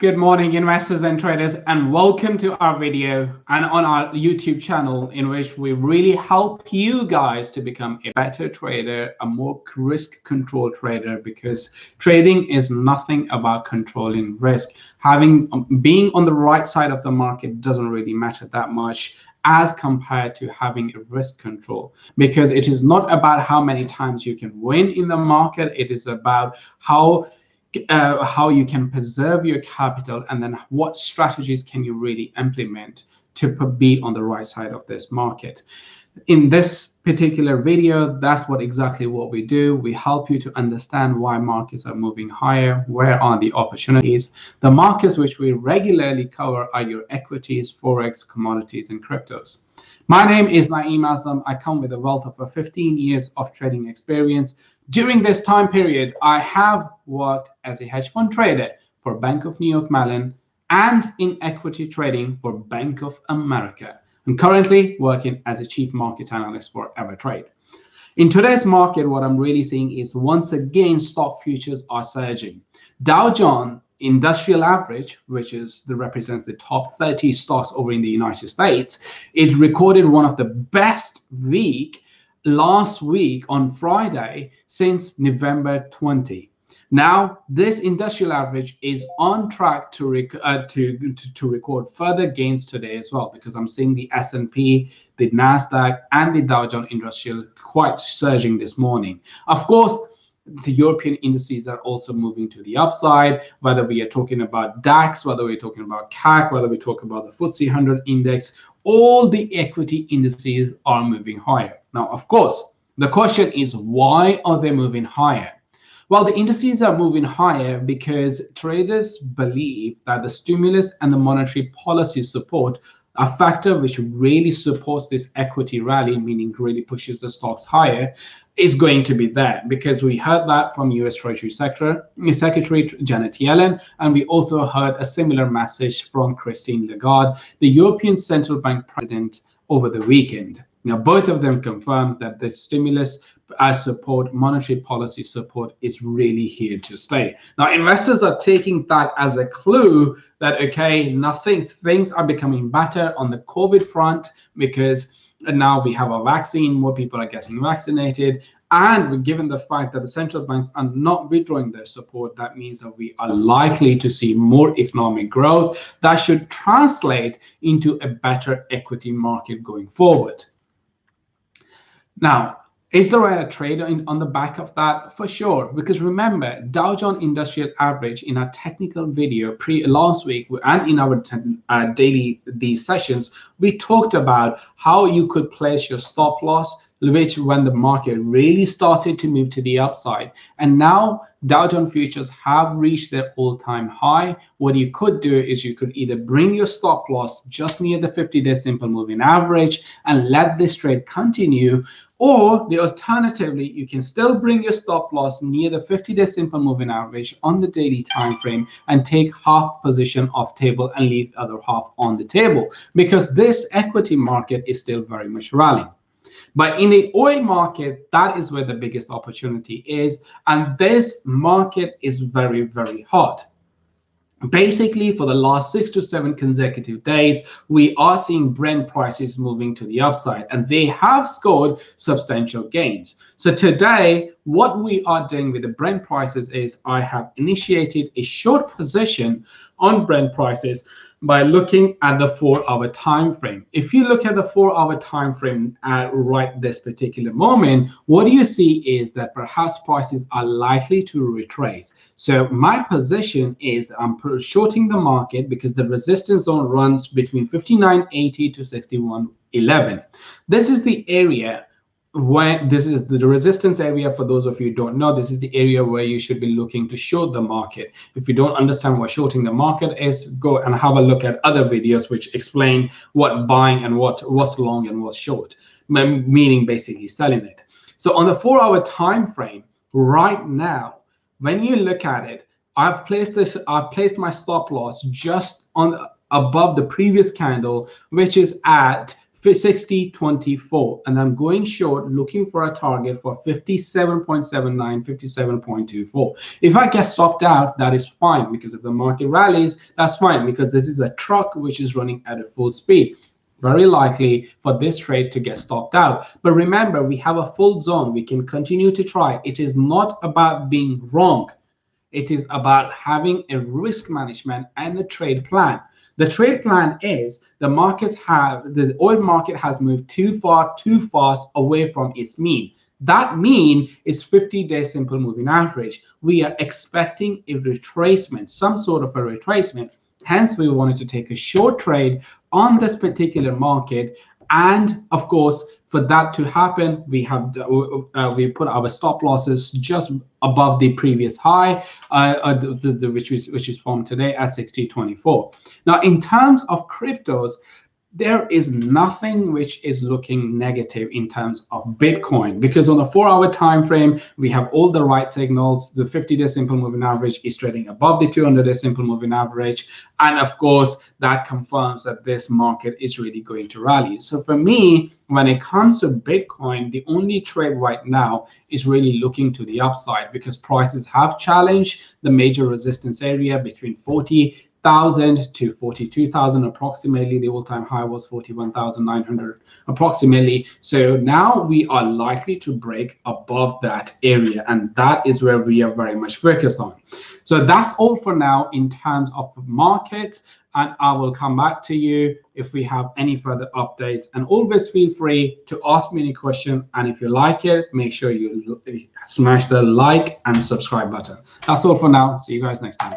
Good morning, investors and traders, and welcome to our video and on our YouTube channel, in which we really help you guys to become a better trader, a more risk control trader, because trading is nothing about controlling risk. Being on the right side of the market doesn't really matter that much as compared to having a risk control, because it is not about how many times you can win in the market. It is about how you can preserve your capital, and then what strategies can you really implement to be on the right side of this market. In this particular video, that's exactly what we do. We help you to understand why markets are moving higher, where are the opportunities. The markets which we regularly cover are your equities, forex, commodities, and cryptos. My name is Naeem Aslam. I come with a wealth of 15 years of trading experience. During this time period, I have worked as a hedge fund trader for Bank of New York Mellon and in equity trading for Bank of America. I'm currently working as a chief market analyst for Evertrade. In today's market, what I'm really seeing is once again, stock futures are surging. Dow Jones Industrial Average, which represents the top 30 stocks over in the United States, it recorded one of the best week last week on Friday since November 20. Now, this industrial average is on track to record further gains today as well, because I'm seeing the S&P, the Nasdaq, and the Dow Jones Industrial quite surging this morning. Of course, the European indices are also moving to the upside, whether we are talking about DAX, whether we're talking about CAC, whether we talk about the FTSE 100 index, all the equity indices are moving higher. Now, of course, the question is, why are they moving higher? Well, the indices are moving higher because traders believe that the stimulus and the monetary policy support, a factor which really supports this equity rally, meaning really pushes the stocks higher, is going to be there, because we heard that from US Treasury Secretary Janet Yellen, and we also heard a similar message from Christine Lagarde, the European Central Bank president, over the weekend. Now, both of them confirmed that the stimulus support, monetary policy support, is really here to stay. Now, investors are taking that as a clue that, okay, things are becoming better on the COVID front, because now we have a vaccine, more people are getting vaccinated, and given the fact that the central banks are not withdrawing their support, that means that we are likely to see more economic growth that should translate into a better equity market going forward. Now, is there a trade on the back of that? For sure, because remember, Dow Jones Industrial Average, in our technical video last week and in our daily sessions, we talked about how you could place your stop loss, which when the market really started to move to the upside. And now Dow Jones futures have reached their all-time high. What you could do is you could either bring your stop loss just near the 50-day simple moving average and let this trade continue, or alternatively, you can still bring your stop loss near the 50-day simple moving average on the daily time frame and take half position off table and leave the other half on the table, because this equity market is still very much rallying. But in the oil market, that is where the biggest opportunity is, and this market is very, very hot. Basically, for the last 6 to 7 consecutive days, we are seeing Brent prices moving to the upside, and they have scored substantial gains. So today, what we are doing with the Brent prices is I have initiated a short position on Brent prices by looking at the 4-hour time frame. If you look at the 4-hour time frame at right this particular moment, what you see is that perhaps prices are likely to retrace. So my position is that I'm shorting the market because the resistance zone runs between 59.80 to 61.11. This is the area when this is the resistance area. For those of you who don't know, this is the area where you should be looking to short the market. If you don't understand what shorting the market is, go and have a look at other videos which explain what buying and what's long and what's short, meaning basically selling it. So on the 4-hour time frame right now, when you look at it, I've placed my stop loss just on above the previous candle, which is at 60.24, and I'm going short looking for a target for 57.79, 57.24. If I get stopped out, that is fine, because if the market rallies, that's fine, because this is a truck which is running at a full speed. Very likely for this trade to get stopped out. But remember, we have a full zone. We can continue to try. It is not about being wrong. It is about having a risk management and a trade plan. The trade plan is the oil market has moved too far, too fast away from its mean. That mean is 50-day simple moving average. We are expecting a retracement, some sort of a retracement. Hence, we wanted to take a short trade on this particular market. And of course, for that to happen, we put our stop losses just above the previous high, which is formed today at 60.24. Now, in terms of cryptos, there is nothing which is looking negative in terms of Bitcoin, because on the 4-hour time frame, we have all the right signals. The 50-day simple moving average is trading above the 200-day simple moving average, and of course that confirms that this market is really going to rally. So for me, when it comes to Bitcoin, the only trade right now is really looking to the upside, because prices have challenged the major resistance area between 40,000 to 42,000 approximately. The all-time high was 41,900 approximately. So now we are likely to break above that area, and that is where we are very much focused on. So that's all for now in terms of markets, and I will come back to you if we have any further updates. And always feel free to ask me any question, and if you like it, make sure you smash the like and subscribe button. That's all for now. See you guys next time.